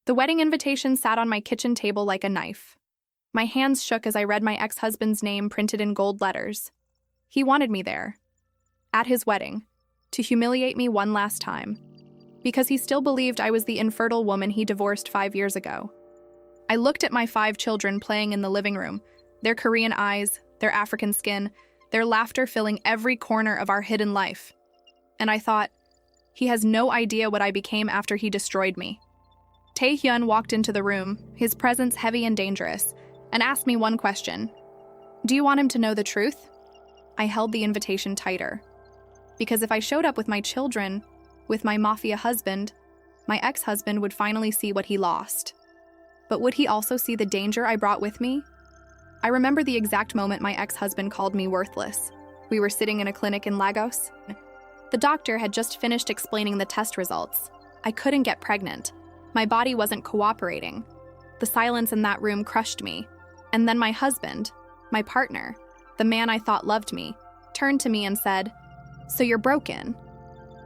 The wedding invitation sat on my kitchen table like a knife. My hands shook as I read my ex-husband's name printed in gold letters. He wanted me there, at his wedding, to humiliate me one last time, because he still believed I was the infertile woman he divorced 5 years ago. I looked at my 5 children playing in the living room, their Korean eyes, their African skin, their laughter filling every corner of our hidden life. And I thought, he has no idea what I became after he destroyed me. Tai Hyun walked into the room, his presence heavy and dangerous, and asked me one question. Do you want him to know the truth? I held the invitation tighter. Because if I showed up with my children, with my mafia husband, my ex-husband would finally see what he lost. But would he also see the danger I brought with me? I remember the exact moment my ex-husband called me worthless. We were sitting in a clinic in Lagos. The doctor had just finished explaining the test results. I couldn't get pregnant. My body wasn't cooperating. The silence in that room crushed me. And then my husband, my partner, the man I thought loved me, turned to me and said, "So you're broken.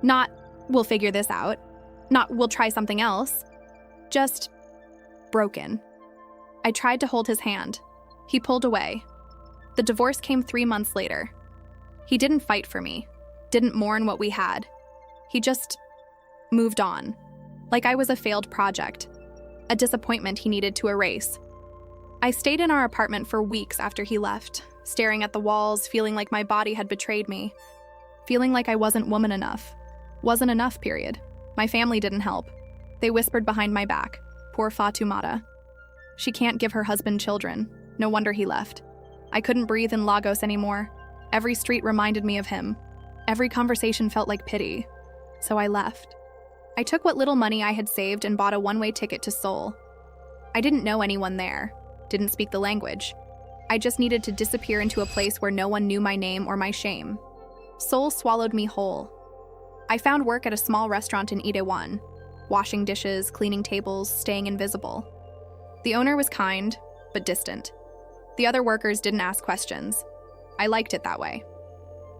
Not, we'll figure this out. Not, we'll try something else. Just broken." I tried to hold his hand. He pulled away. The divorce came 3 months later. He didn't fight for me, didn't mourn what we had. He just moved on, like I was a failed project, a disappointment he needed to erase. I stayed in our apartment for weeks after he left, staring at the walls, feeling like my body had betrayed me, feeling like I wasn't woman enough. Wasn't enough, period. My family didn't help. They whispered behind my back, "Poor Fatumata. She can't give her husband children. No wonder he left." I couldn't breathe in Lagos anymore. Every street reminded me of him. Every conversation felt like pity. So I left. I took what little money I had saved and bought a one-way ticket to Seoul. I didn't know anyone there, didn't speak the language. I just needed to disappear into a place where no one knew my name or my shame. Seoul swallowed me whole. I found work at a small restaurant in Itaewon, washing dishes, cleaning tables, staying invisible. The owner was kind, but distant. The other workers didn't ask questions. I liked it that way.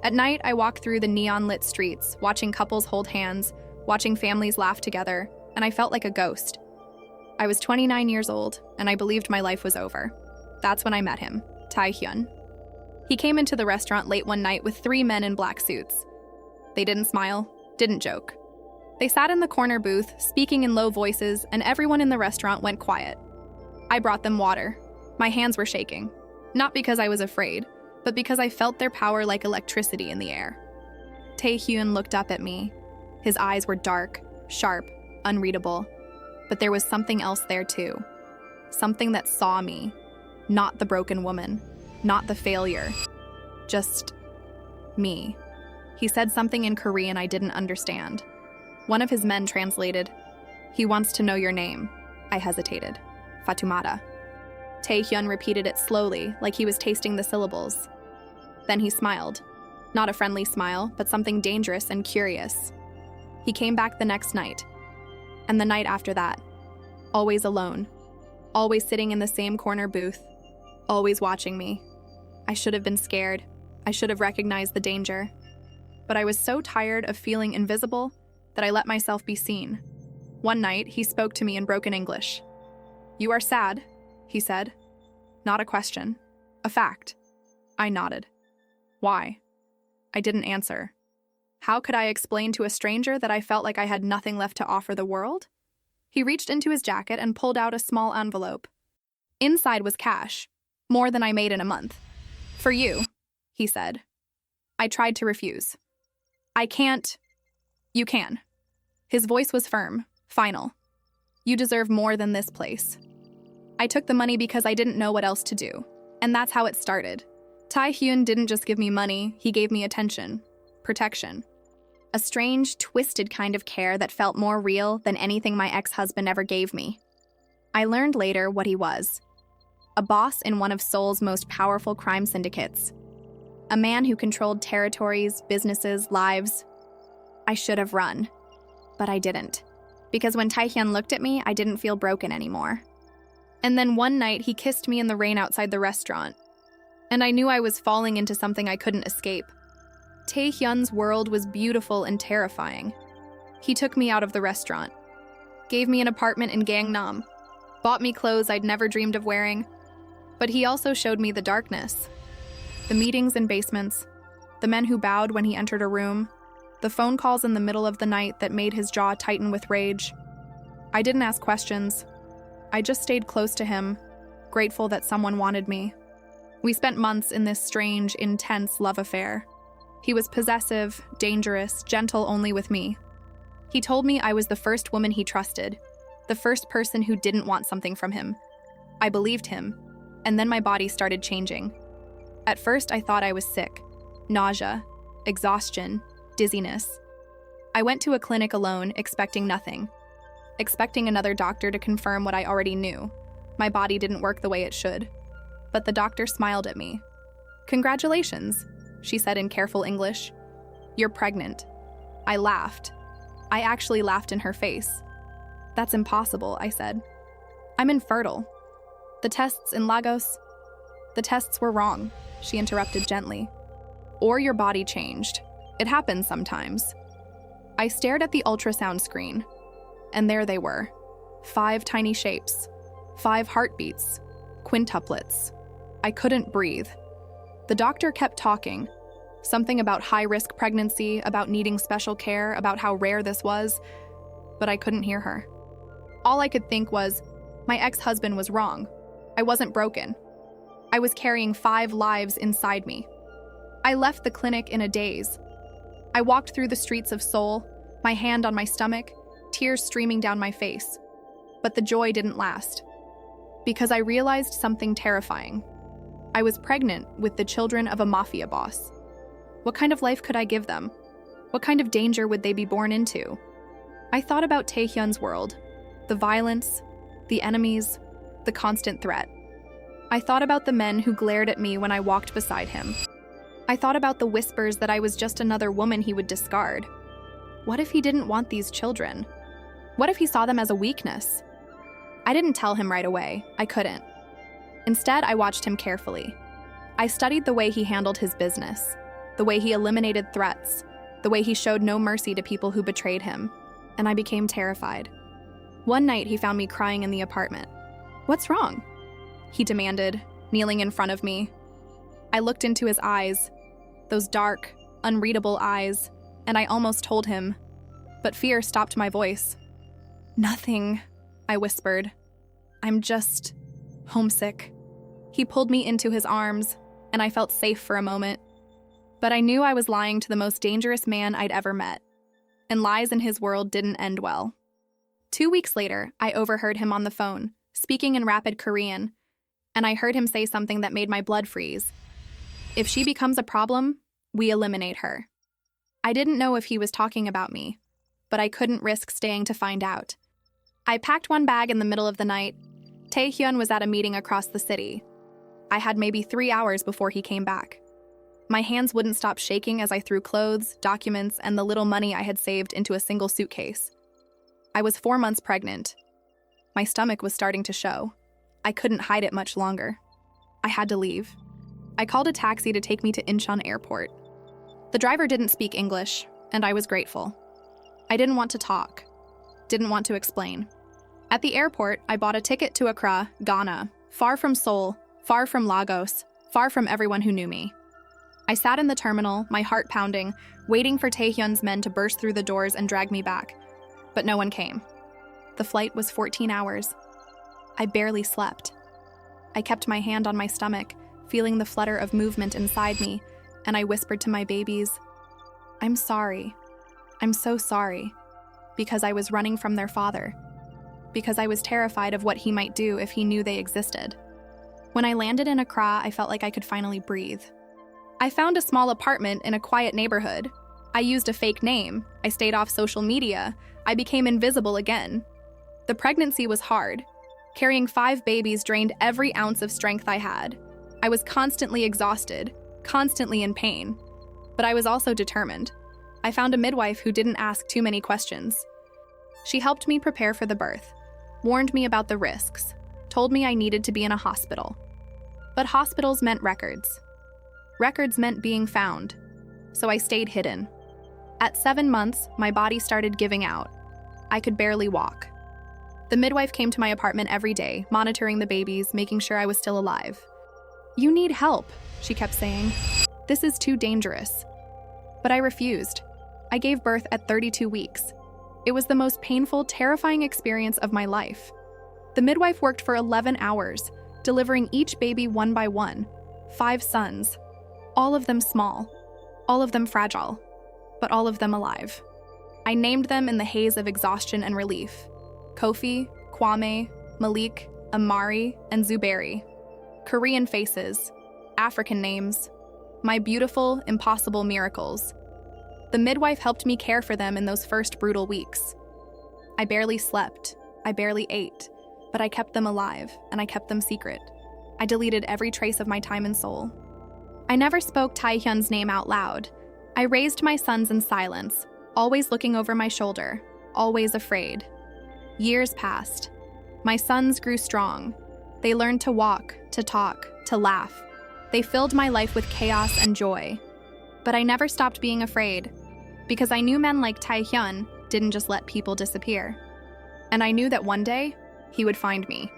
At night, I walked through the neon-lit streets, watching couples hold hands, watching families laugh together, and I felt like a ghost. I was 29 years old, and I believed my life was over. That's when I met him, Tai Hyun. He came into the restaurant late one night with 3 men in black suits. They didn't smile, didn't joke. They sat in the corner booth, speaking in low voices, and everyone in the restaurant went quiet. I brought them water. My hands were shaking, not because I was afraid, but because I felt their power like electricity in the air. Tai Hyun looked up at me. His eyes were dark, sharp, unreadable. But there was something else there too. Something that saw me. Not the broken woman. Not the failure. Just me. He said something in Korean I didn't understand. One of his men translated, "He wants to know your name." I hesitated. "Fatumata." Tai Hyun repeated it slowly, like he was tasting the syllables. Then he smiled. Not a friendly smile, but something dangerous and curious. He came back the next night. And the night after that. Always alone. Always sitting in the same corner booth. Always watching me. I should have been scared. I should have recognized the danger. But I was so tired of feeling invisible that I let myself be seen. One night, he spoke to me in broken English. "You are sad," he said. Not a question. A fact. I nodded. Why? I didn't answer. How could I explain to a stranger that I felt like I had nothing left to offer the world? He reached into his jacket and pulled out a small envelope. Inside was cash, more than I made in a month. "For you," he said. I tried to refuse. "I can't." "You can." His voice was firm, final. "You deserve more than this place." I took the money because I didn't know what else to do. And that's how it started. Tai Hyun didn't just give me money, he gave me attention, protection. A strange, twisted kind of care that felt more real than anything my ex-husband ever gave me. I learned later what he was. A boss in one of Seoul's most powerful crime syndicates. A man who controlled territories, businesses, lives. I should have run. But I didn't. Because when Tai Hyun looked at me, I didn't feel broken anymore. And then one night, he kissed me in the rain outside the restaurant. And I knew I was falling into something I couldn't escape. Tai Hyun's world was beautiful and terrifying. He took me out of the restaurant. gave me an apartment in Gangnam, bought me clothes I'd never dreamed of wearing. But he also showed me the darkness. The meetings in basements, the men who bowed when he entered a room, the phone calls in the middle of the night that made his jaw tighten with rage. I didn't ask questions. I just stayed close to him, grateful that someone wanted me. We spent months in this strange, intense love affair. He was possessive, dangerous, gentle only with me. He told me I was the first woman he trusted, the first person who didn't want something from him. I believed him, and then my body started changing. At first, I thought I was sick. Nausea, exhaustion, dizziness. I went to a clinic alone, expecting nothing. Expecting another doctor to confirm what I already knew. My body didn't work the way it should. But the doctor smiled at me. "Congratulations," she said in careful English. "You're pregnant." I laughed. I actually laughed in her face. "That's impossible," I said. "I'm infertile." "The tests in Lagos?" "The tests were wrong," she interrupted gently. "Or your body changed. It happens sometimes." I stared at the ultrasound screen, and there they were. 5 tiny shapes, 5 heartbeats, quintuplets. I couldn't breathe. The doctor kept talking. Something about high-risk pregnancy, about needing special care, about how rare this was, but I couldn't hear her. All I could think was, my ex-husband was wrong. I wasn't broken. I was carrying 5 lives inside me. I left the clinic in a daze. I walked through the streets of Seoul, my hand on my stomach, tears streaming down my face. But the joy didn't last. Because I realized something terrifying. I was pregnant with the children of a mafia boss. What kind of life could I give them? What kind of danger would they be born into? I thought about Tai Hyun's world, the violence, the enemies, the constant threat. I thought about the men who glared at me when I walked beside him. I thought about the whispers that I was just another woman he would discard. What if he didn't want these children? What if he saw them as a weakness? I didn't tell him right away. I couldn't. Instead, I watched him carefully. I studied the way he handled his business, the way he eliminated threats, the way he showed no mercy to people who betrayed him, and I became terrified. One night, he found me crying in the apartment. "What's wrong?" he demanded, kneeling in front of me. I looked into his eyes, those dark, unreadable eyes, and I almost told him, but fear stopped my voice. "Nothing," I whispered. "I'm just homesick." He pulled me into his arms, and I felt safe for a moment. But I knew I was lying to the most dangerous man I'd ever met, and lies in his world didn't end well. 2 weeks later, I overheard him on the phone, speaking in rapid Korean, and I heard him say something that made my blood freeze. "If she becomes a problem, we eliminate her." I didn't know if he was talking about me, but I couldn't risk staying to find out. I packed one bag in the middle of the night. Tai Hyun was at a meeting across the city. I had maybe 3 hours before he came back. My hands wouldn't stop shaking as I threw clothes, documents, and the little money I had saved into a single suitcase. I was 4 months pregnant. My stomach was starting to show. I couldn't hide it much longer. I had to leave. I called a taxi to take me to Incheon Airport. The driver didn't speak English, and I was grateful. I didn't want to talk, didn't want to explain. At the airport, I bought a ticket to Accra, Ghana, far from Seoul, far from Lagos, far from everyone who knew me. I sat in the terminal, my heart pounding, waiting for Tai Hyun's men to burst through the doors and drag me back. But no one came. The flight was 14 hours. I barely slept. I kept my hand on my stomach, feeling the flutter of movement inside me, and I whispered to my babies, "I'm sorry. I'm so sorry." Because I was running from their father. Because I was terrified of what he might do if he knew they existed. When I landed in Accra, I felt like I could finally breathe. I found a small apartment in a quiet neighborhood. I used a fake name. I stayed off social media. I became invisible again. The pregnancy was hard. Carrying 5 babies drained every ounce of strength I had. I was constantly exhausted, constantly in pain. But I was also determined. I found a midwife who didn't ask too many questions. She helped me prepare for the birth, warned me about the risks, told me I needed to be in a hospital. But hospitals meant records. Records meant being found, so I stayed hidden. At 7 months, my body started giving out. I could barely walk. The midwife came to my apartment every day, monitoring the babies, making sure I was still alive. "You need help," she kept saying. "This is too dangerous." But I refused. I gave birth at 32 weeks. It was the most painful, terrifying experience of my life. The midwife worked for 11 hours, delivering each baby one by one. 5 sons. All of them small. All of them fragile. But all of them alive. I named them in the haze of exhaustion and relief. Kofi, Kwame, Malik, Amari, and Zuberi. Korean faces. African names. My beautiful, impossible miracles. The midwife helped me care for them in those first brutal weeks. I barely slept. I barely ate. But I kept them alive, and I kept them secret. I deleted every trace of my time and soul. I never spoke Tai Hyun's name out loud. I raised my sons in silence, always looking over my shoulder, always afraid. Years passed. My sons grew strong. They learned to walk, to talk, to laugh. They filled my life with chaos and joy. But I never stopped being afraid, because I knew men like Tai Hyun didn't just let people disappear. And I knew that one day, he would find me.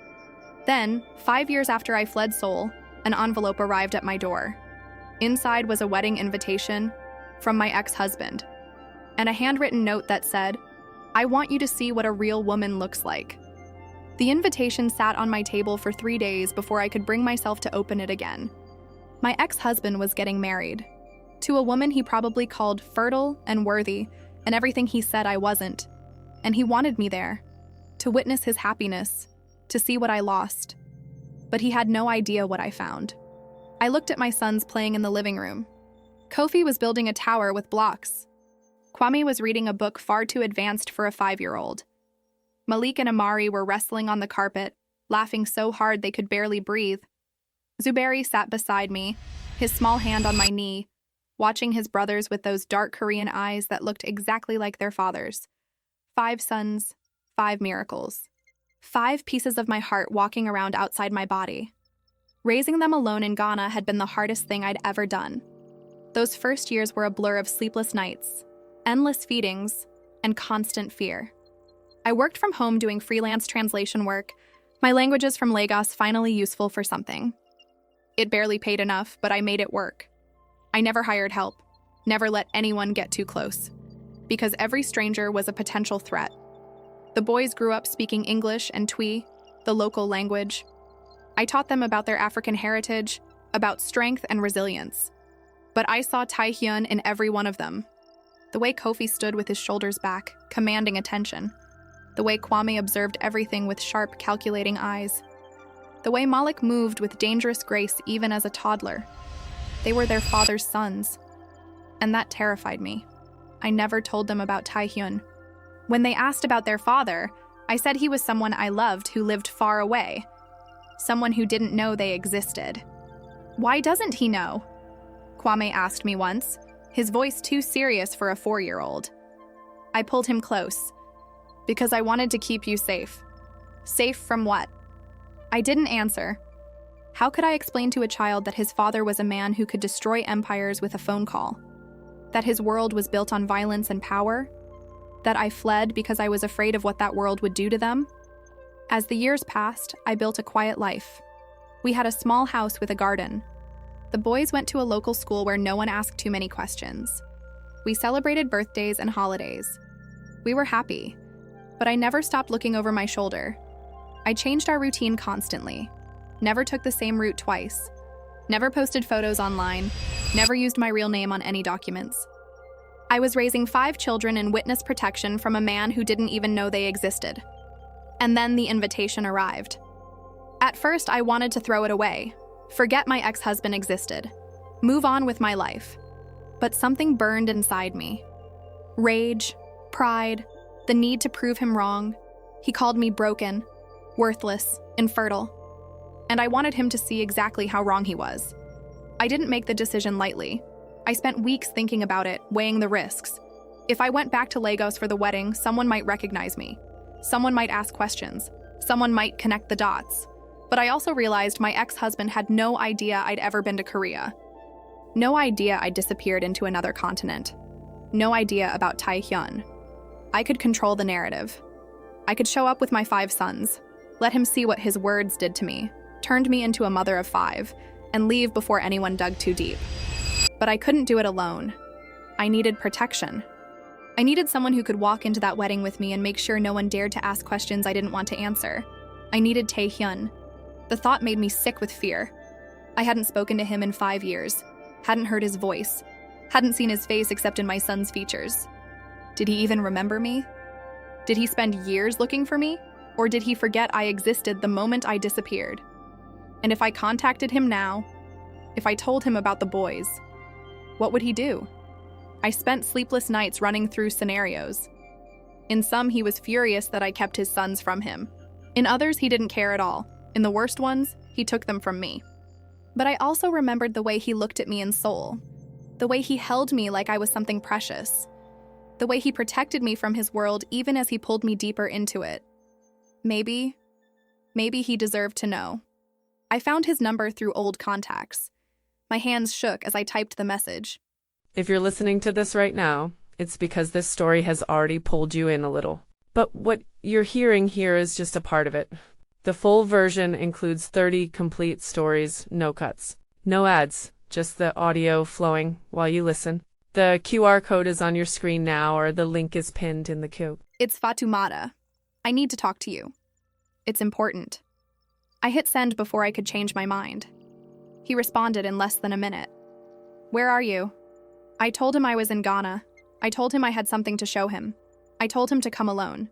Then, 5 years after I fled Seoul, an envelope arrived at my door. Inside was a wedding invitation from my ex-husband, and a handwritten note that said, "I want you to see what a real woman looks like." The invitation sat on my table for 3 days before I could bring myself to open it again. My ex-husband was getting married, to a woman he probably called fertile and worthy, and everything he said I wasn't. And he wanted me there, to witness his happiness, to see what I lost. But he had no idea what I found. I looked at my sons playing in the living room. Kofi was building a tower with blocks. Kwame was reading a book far too advanced for a 5-year-old. Malik and Amari were wrestling on the carpet, laughing so hard they could barely breathe. Zuberi sat beside me, his small hand on my knee, watching his brothers with those dark Korean eyes that looked exactly like their father's. 5 sons, 5 miracles. 5 pieces of my heart walking around outside my body. Raising them alone in Ghana had been the hardest thing I'd ever done. Those first years were a blur of sleepless nights, endless feedings, and constant fear. I worked from home doing freelance translation work, my languages from Lagos finally useful for something. It barely paid enough, but I made it work. I never hired help, never let anyone get too close, because every stranger was a potential threat. The boys grew up speaking English and Twi, the local language. I taught them about their African heritage, about strength and resilience. But I saw Tai Hyun in every one of them. The way Kofi stood with his shoulders back, commanding attention. The way Kwame observed everything with sharp, calculating eyes. The way Malik moved with dangerous grace even as a toddler. They were their father's sons. And that terrified me. I never told them about Tai Hyun. When they asked about their father, I said he was someone I loved who lived far away. Someone who didn't know they existed. "Why doesn't he know?" Kwame asked me once, his voice too serious for a 4-year-old. I pulled him close. "Because I wanted to keep you safe." "Safe from what?" I didn't answer. How could I explain to a child that his father was a man who could destroy empires with a phone call? That his world was built on violence and power? That I fled because I was afraid of what that world would do to them? As the years passed, I built a quiet life. We had a small house with a garden. The boys went to a local school where no one asked too many questions. We celebrated birthdays and holidays. We were happy, but I never stopped looking over my shoulder. I changed our routine constantly. Never took the same route twice. Never posted photos online. Never used my real name on any documents. I was raising 5 children in witness protection from a man who didn't even know they existed. And then the invitation arrived. At first, I wanted to throw it away, forget my ex-husband existed, move on with my life. But something burned inside me. Rage, pride, the need to prove him wrong. He called me broken, worthless, infertile. And I wanted him to see exactly how wrong he was. I didn't make the decision lightly. I spent weeks thinking about it, weighing the risks. If I went back to Lagos for the wedding, someone might recognize me. Someone might ask questions. Someone might connect the dots. But I also realized my ex-husband had no idea I'd ever been to Korea. No idea I'd disappeared into another continent. No idea about Tai Hyun. I could control the narrative. I could show up with my 5 sons, let him see what his words did to me, turned me into a mother of 5, and leave before anyone dug too deep. But I couldn't do it alone. I needed protection. I needed someone who could walk into that wedding with me and make sure no one dared to ask questions I didn't want to answer. I needed Tai Hyun. The thought made me sick with fear. I hadn't spoken to him in 5 years, hadn't heard his voice, hadn't seen his face except in my son's features. Did he even remember me? Did he spend years looking for me? Or did he forget I existed the moment I disappeared? And if I contacted him now, if I told him about the boys, what would he do? I spent sleepless nights running through scenarios. In some, he was furious that I kept his sons from him. In others, he didn't care at all. In the worst ones, he took them from me. But I also remembered the way he looked at me in Seoul, the way he held me like I was something precious, the way he protected me from his world even as he pulled me deeper into it. Maybe he deserved to know. I found his number through old contacts. My hands shook as I typed the message. If you're listening to this right now, it's because this story has already pulled you in a little. But what you're hearing here is just a part of it. The full version includes 30 complete stories, no cuts. No ads, just the audio flowing while you listen. The QR code is on your screen now, or the link is pinned in the queue. It's Fatoumata. I need to talk to you. It's important. I hit send before I could change my mind. He responded in less than a minute. Where are you? I told him I was in Ghana. I told him I had something to show him. I told him to come alone.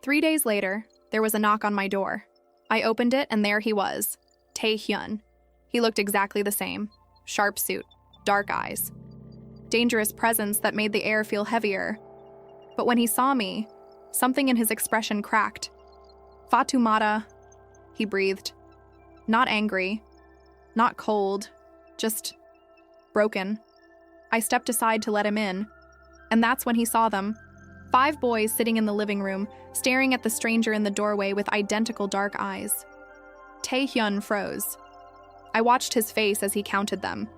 3 days later, there was a knock on my door. I opened it and there he was, Tai Hyun. He looked exactly the same. Sharp suit, dark eyes. Dangerous presence that made the air feel heavier. But when he saw me, something in his expression cracked. Fatoumata, he breathed. Not angry, not cold, just broken. I stepped aside to let him in, and that's when he saw them. 5 boys sitting in the living room, staring at the stranger in the doorway with identical dark eyes. Tai Hyun froze. I watched his face as he counted them,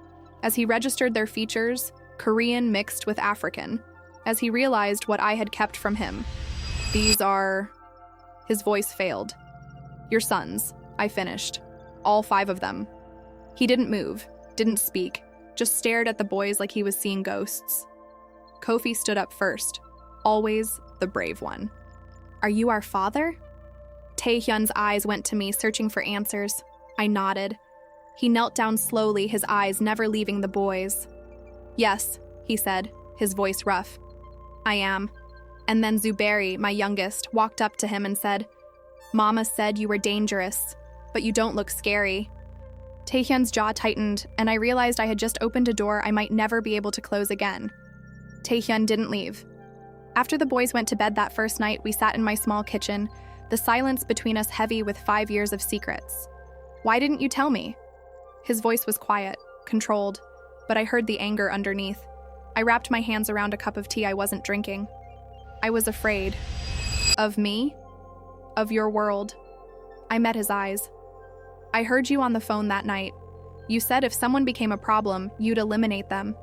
as he registered their features, Korean mixed with African, as he realized what I had kept from him. These are... His voice failed. Your sons, I finished. All 5 of them. He didn't move, didn't speak, just stared at the boys like he was seeing ghosts. Kofi stood up first. Always the brave one. Are you our father? Tai Hyun's eyes went to me, searching for answers. I nodded. He knelt down slowly, his eyes never leaving the boys. Yes, he said, his voice rough. I am. And then Zuberi, my youngest, walked up to him and said, Mama said you were dangerous, but you don't look scary. Tai Hyun's jaw tightened, and I realized I had just opened a door I might never be able to close again. Tai Hyun didn't leave. After the boys went to bed that first night, we sat in my small kitchen, the silence between us heavy with 5 years of secrets. Why didn't you tell me? His voice was quiet, controlled, but I heard the anger underneath. I wrapped my hands around a cup of tea I wasn't drinking. I was afraid. Of me? Of your world. I met his eyes. I heard you on the phone that night. You said if someone became a problem, you'd eliminate them.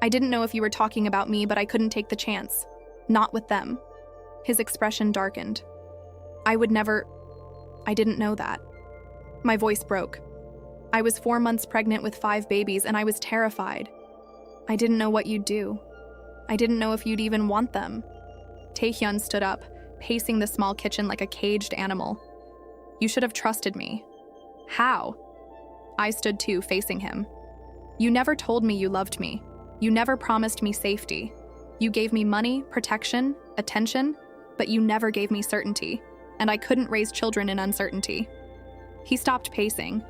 I didn't know if you were talking about me, but I couldn't take the chance. Not with them. His expression darkened. I didn't know that. My voice broke. I was 4 months pregnant with 5 babies, and I was terrified. I didn't know what you'd do. I didn't know if you'd even want them. Tai Hyun stood up, pacing the small kitchen like a caged animal. You should have trusted me. How? I stood too, facing him. You never told me you loved me. You never promised me safety. You gave me money, protection, attention, but you never gave me certainty, and I couldn't raise children in uncertainty. He stopped pacing,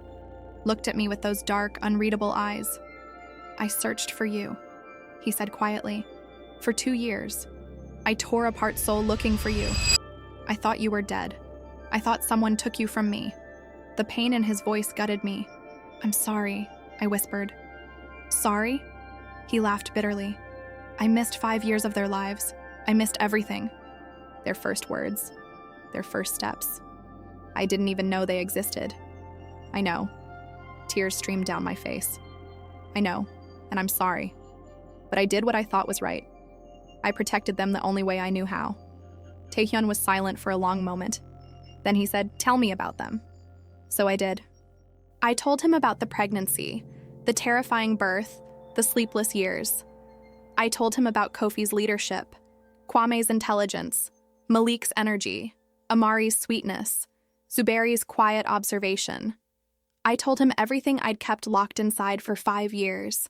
looked at me with those dark, unreadable eyes. I searched for you, he said quietly. For 2 years. I tore apart Seoul looking for you. I thought you were dead. I thought someone took you from me. The pain in his voice gutted me. I'm sorry, I whispered. Sorry? He laughed bitterly. I missed 5 years of their lives. I missed everything. Their first words. Their first steps. I didn't even know they existed. I know. Tears streamed down my face. I know, and I'm sorry. But I did what I thought was right. I protected them the only way I knew how. Tai Hyun was silent for a long moment. Then he said, "Tell me about them." So I did. I told him about the pregnancy, the terrifying birth, the sleepless years. I told him about Kofi's leadership, Kwame's intelligence, Malik's energy, Amari's sweetness, Zuberi's quiet observation. I told him everything I'd kept locked inside for 5 years.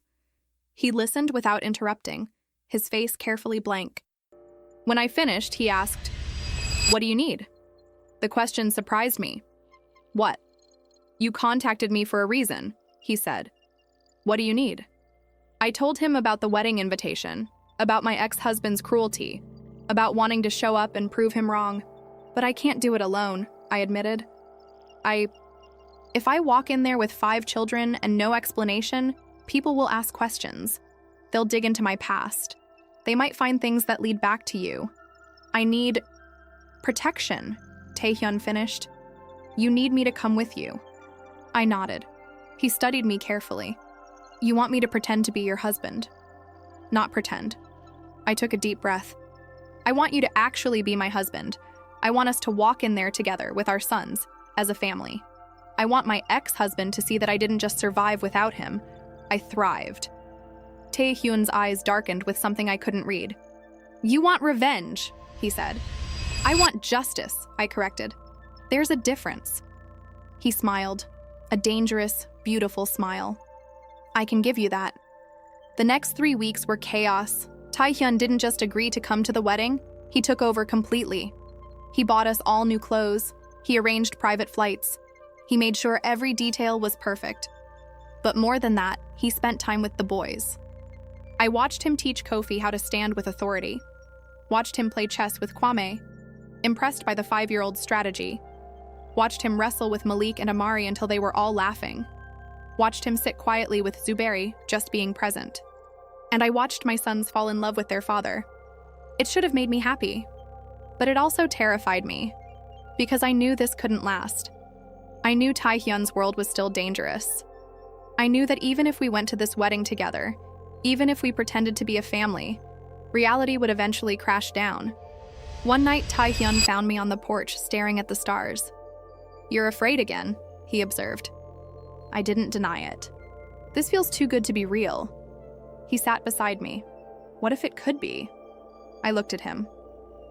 He listened without interrupting, his face carefully blank. When I finished, he asked, "What do you need?" The question surprised me. "What?" "You contacted me for a reason," he said. "What do you need?" I told him about the wedding invitation, about my ex-husband's cruelty, about wanting to show up and prove him wrong. "But I can't do it alone," I admitted. If I walk in there with 5 children and no explanation, people will ask questions. They'll dig into my past. They might find things that lead back to you. I need protection," Tai Hyun finished. "You need me to come with you." I nodded. He studied me carefully. "You want me to pretend to be your husband?" "Not pretend." I took a deep breath. "I want you to actually be my husband. I want us to walk in there together with our sons, as a family. I want my ex-husband to see that I didn't just survive without him. I thrived." Tai Hyun's eyes darkened with something I couldn't read. "You want revenge," he said. "I want justice," I corrected. "There's a difference." He smiled, a dangerous, beautiful smile. "I can give you that." The next 3 weeks were chaos. Tai Hyun didn't just agree to come to the wedding, he took over completely. He bought us all new clothes. He arranged private flights. He made sure every detail was perfect. But more than that, he spent time with the boys. I watched him teach Kofi how to stand with authority. Watched him play chess with Kwame. Impressed by the 5-year-old's strategy. Watched him wrestle with Malik and Amari until they were all laughing. Watched him sit quietly with Zuberi, just being present. And I watched my sons fall in love with their father. It should have made me happy. But it also terrified me, because I knew this couldn't last. I knew Tai Hyun's world was still dangerous. I knew that even if we went to this wedding together, even if we pretended to be a family, reality would eventually crash down. One night, Tai Hyun found me on the porch staring at the stars. "You're afraid again," he observed. I didn't deny it. "This feels too good to be real." He sat beside me. "What if it could be?" I looked at him.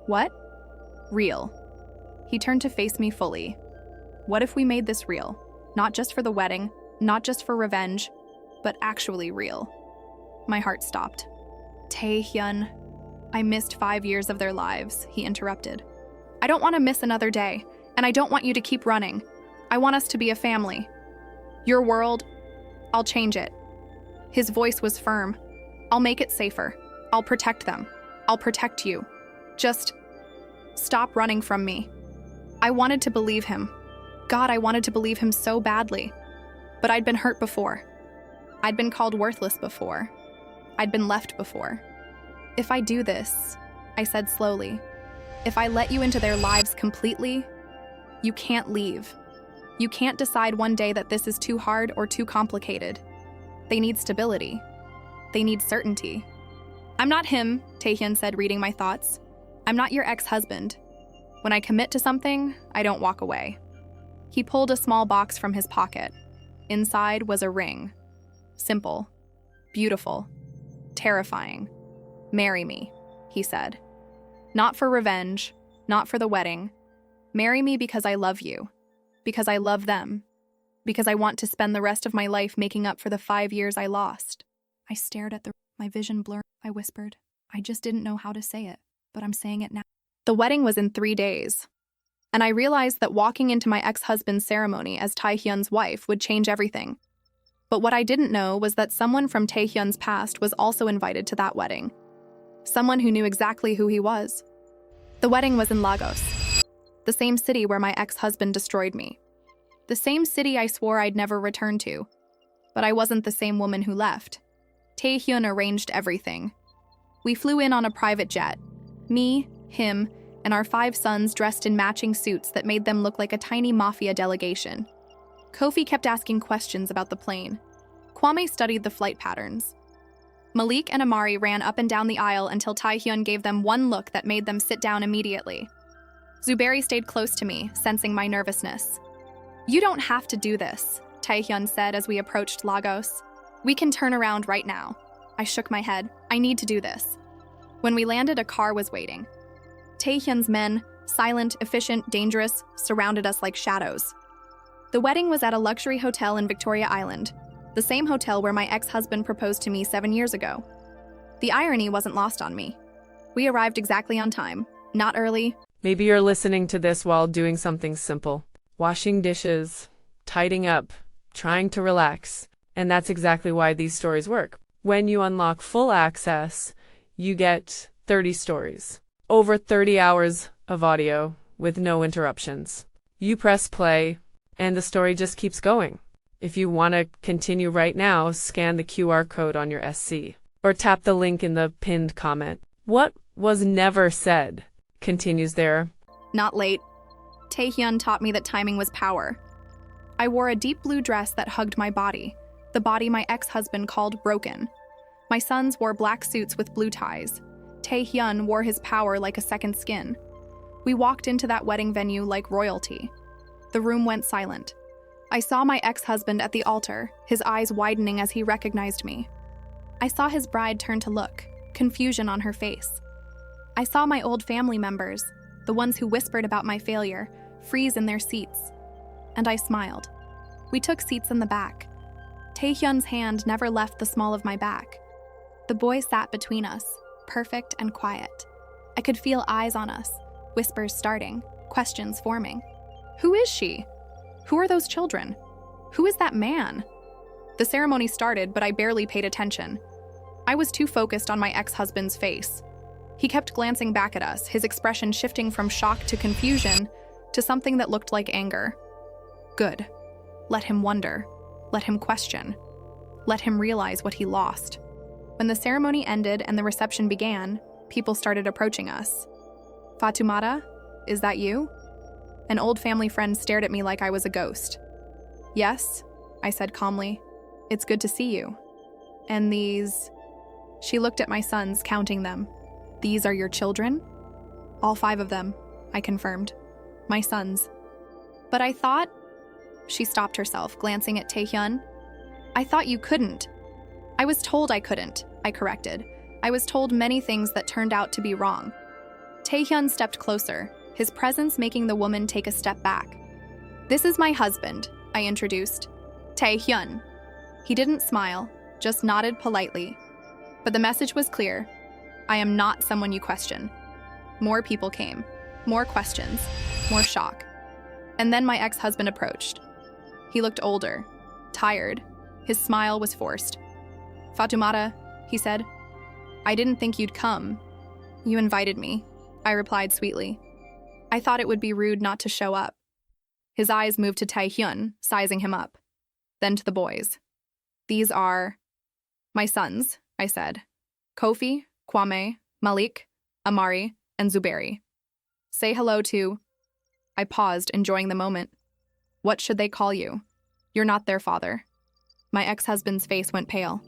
"What?" "Real." He turned to face me fully. "What if we made this real? Not just for the wedding, not just for revenge, but actually real." My heart stopped. "Tai Hyun, I missed 5 years of their lives," he interrupted. "I don't want to miss another day, and I don't want you to keep running. I want us to be a family. Your world, I'll change it." His voice was firm. "I'll make it safer. I'll protect them. I'll protect you. Just stop running from me." I wanted to believe him. God, I wanted to believe him so badly. But I'd been hurt before. I'd been called worthless before. I'd been left before. "If I do this," I said slowly, "if I let you into their lives completely, you can't leave. You can't decide one day that this is too hard or too complicated. They need stability. They need certainty." "I'm not him," Tai Hyun said, reading my thoughts. "I'm not your ex-husband. When I commit to something, I don't walk away." He pulled a small box from his pocket. Inside was a ring. Simple, beautiful, terrifying. "Marry me," he said. "Not for revenge, not for the wedding. Marry me because I love you, because I love them, because I want to spend the rest of my life making up for the 5 years I lost." I stared at my vision blurred. I whispered, "I just didn't know how to say it, but I'm saying it now." The wedding was in 3 days, and I realized that walking into my ex-husband's ceremony as Tai Hyun's wife would change everything. But what I didn't know was that someone from Tai Hyun's past was also invited to that wedding. Someone who knew exactly who he was. The wedding was in Lagos, the same city where my ex-husband destroyed me. The same city I swore I'd never return to. But I wasn't the same woman who left. Tai Hyun arranged everything. We flew in on a private jet. Me, him, and our 5 sons dressed in matching suits that made them look like a tiny mafia delegation. Kofi kept asking questions about the plane. Kwame studied the flight patterns. Malik and Amari ran up and down the aisle until Tai Hyun gave them one look that made them sit down immediately. Zuberi stayed close to me, sensing my nervousness. "You don't have to do this," Tai Hyun said as we approached Lagos. "We can turn around right now." I shook my head. "I need to do this." When we landed, a car was waiting. Tai Hyun's men, silent, efficient, dangerous, surrounded us like shadows. The wedding was at a luxury hotel in Victoria Island, the same hotel where my ex-husband proposed to me 7 years ago. The irony wasn't lost on me. We arrived exactly on time, not early. Maybe you're listening to this while doing something simple. Washing dishes, tidying up, trying to relax. And that's exactly why these stories work. When you unlock full access, you get 30 stories. Over 30 hours of audio with no interruptions. You press play, and the story just keeps going. If you want to continue right now, scan the QR code on your SC, or tap the link in the pinned comment. What was never said continues there. Not late. Tai Hyun taught me that timing was power. I wore a deep blue dress that hugged my body, the body my ex-husband called broken. My sons wore black suits with blue ties. Tai Hyun wore his power like a second skin. We walked into that wedding venue like royalty. The room went silent. I saw my ex-husband at the altar, his eyes widening as he recognized me. I saw his bride turn to look, confusion on her face. I saw my old family members, the ones who whispered about my failure, freeze in their seats. And I smiled. We took seats in the back. Tai Hyun's hand never left the small of my back. The boy sat between us, perfect and quiet. I could feel eyes on us, whispers starting, questions forming. Who is she? Who are those children? Who is that man? The ceremony started, but I barely paid attention. I was too focused on my ex-husband's face. He kept glancing back at us, his expression shifting from shock to confusion to something that looked like anger. Good. Let him wonder. Let him question. Let him realize what he lost. When the ceremony ended and the reception began, people started approaching us. "Fatumata, is that you?" An old family friend stared at me like I was a ghost. "Yes," I said calmly. "It's good to see you." "And these..." She looked at my sons, counting them. "These are your children?" "All 5 of them," I confirmed. "My sons." "But I thought..." She stopped herself, glancing at Tai Hyun. "I thought you couldn't." "I was told I couldn't," I corrected. "I was told many things that turned out to be wrong." Tai Hyun stepped closer, his presence making the woman take a step back. "This is my husband," I introduced. Tai Hyun. He didn't smile, just nodded politely. But the message was clear. I am not someone you question. More people came. More questions. More shock. And then my ex-husband approached. He looked older, tired. His smile was forced. "Fatumata," he said, "I didn't think you'd come. You invited me," I replied sweetly. I thought it would be rude not to show up. His eyes moved to Tai Hyun, sizing him up. Then to the boys. "These are..." "My sons," I said. "Kofi, Kwame, Malik, Amari, and Zuberi. Say hello to..." I paused, enjoying the moment. "What should they call you? You're not their father." My ex-husband's face went pale.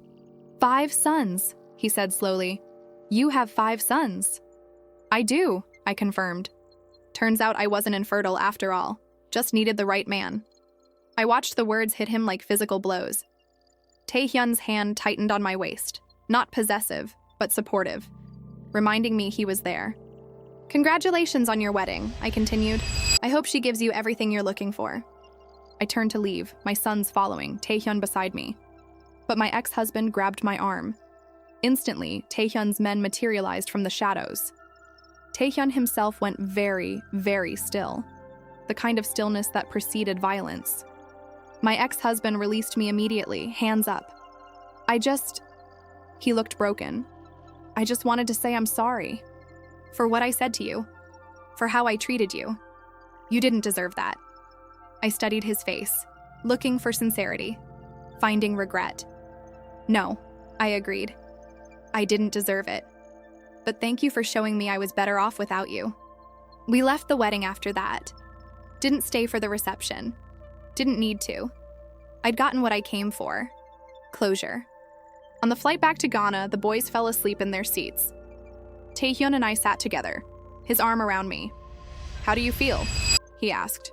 "5 sons," he said slowly. "You have 5 sons." "I do," I confirmed. Turns out I wasn't infertile after all, just needed the right man. I watched the words hit him like physical blows. Tai Hyun's hand tightened on my waist, not possessive, but supportive, reminding me he was there. "Congratulations on your wedding," I continued. "I hope she gives you everything you're looking for." I turned to leave, my sons following, Tai Hyun beside me. But my ex-husband grabbed my arm. Instantly, Tai Hyun's men materialized from the shadows. Tai Hyun himself went very, very still, the kind of stillness that preceded violence. My ex-husband released me immediately, hands up. He looked broken. "I just wanted to say I'm sorry. For what I said to you. For how I treated you. You didn't deserve that." I studied his face, looking for sincerity, finding regret. "No," I agreed. "I didn't deserve it. But thank you for showing me I was better off without you." We left the wedding after that. Didn't stay for the reception. Didn't need to. I'd gotten what I came for. Closure. On the flight back to Ghana, the boys fell asleep in their seats. Tai Hyun and I sat together, his arm around me. How do you feel? He asked.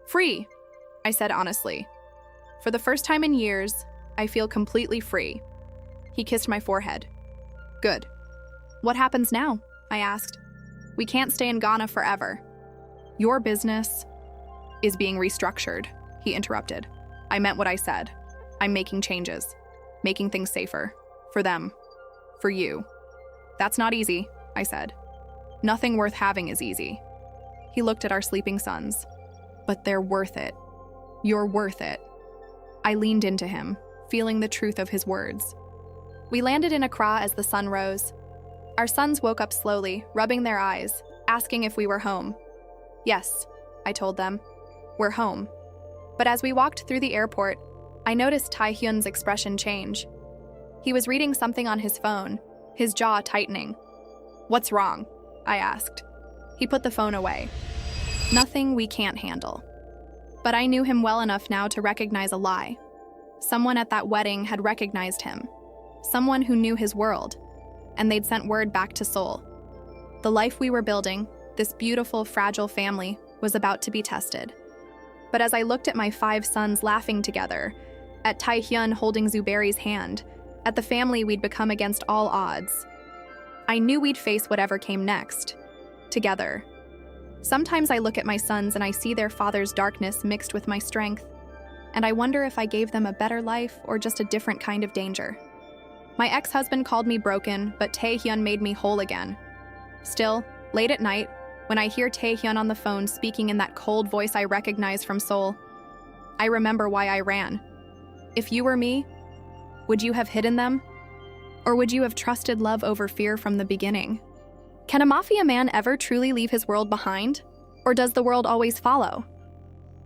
Free, I said honestly. For the first time in years, I feel completely free. He kissed my forehead. Good. What happens now? I asked. We can't stay in Ghana forever. Your business is being restructured, he interrupted. I meant what I said. I'm making changes, making things safer. For them. For you. That's not easy, I said. Nothing worth having is easy. He looked at our sleeping sons. But they're worth it. You're worth it. I leaned into him, feeling the truth of his words. We landed in Accra as the sun rose. Our sons woke up slowly, rubbing their eyes, asking if we were home. Yes, I told them. We're home. But as we walked through the airport, I noticed Tai Hyun's expression change. He was reading something on his phone, his jaw tightening. What's wrong? I asked. He put the phone away. Nothing we can't handle. But I knew him well enough now to recognize a lie. Someone at that wedding had recognized him. Someone who knew his world. And they'd sent word back to Seoul. The life we were building, this beautiful, fragile family, was about to be tested. But as I looked at my 5 sons laughing together, at Tai Hyun holding Zuberi's hand, at the family we'd become against all odds, I knew we'd face whatever came next. Together. Sometimes I look at my sons and I see their father's darkness mixed with my strength, and I wonder if I gave them a better life or just a different kind of danger. My ex-husband called me broken, but Tai Hyun made me whole again. Still, late at night, when I hear Tai Hyun on the phone speaking in that cold voice I recognize from Seoul, I remember why I ran. If you were me, would you have hidden them? Or would you have trusted love over fear from the beginning? Can a mafia man ever truly leave his world behind? Or does the world always follow?